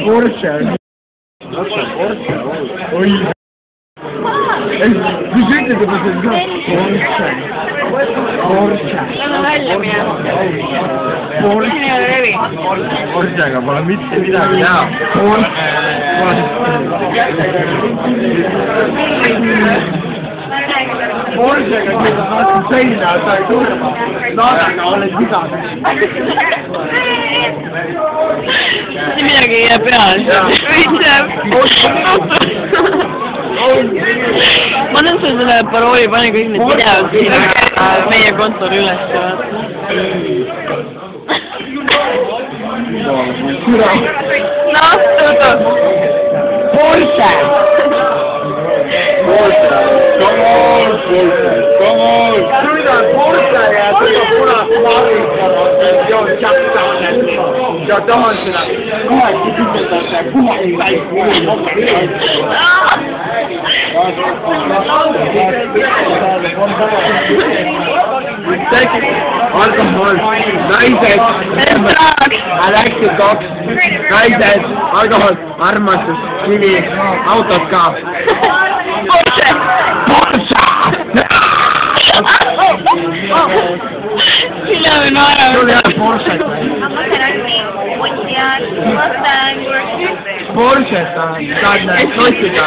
Porsche. Oi. Mis ütled, et ma sain ka? Porsche. Need on välja minema. Siin ei ole levi. Porschega pole mitte midagi teha. Porschega keeldad vastu seina, sa ei turva. Naadaga oled viganud. Midagi ei jää peale. Ma annan sulle selle parooli, pane kõik need videod siin meie kontole üles. Noh, Tutu. Porsche! Porsche! Come on, Porsche! Come on! Nüüd on Porsche ja tuli punast maavitsama, joon tšaktaanel. Ja tahan seda kohati kütendada, kohati alkohol, naised, naised, alkohol, armastus, kivi, autod ka. Porsche! Porsche! Sina me naerame. Sul ei ole Porsche't või? Porsche't on, saad need sotsiga.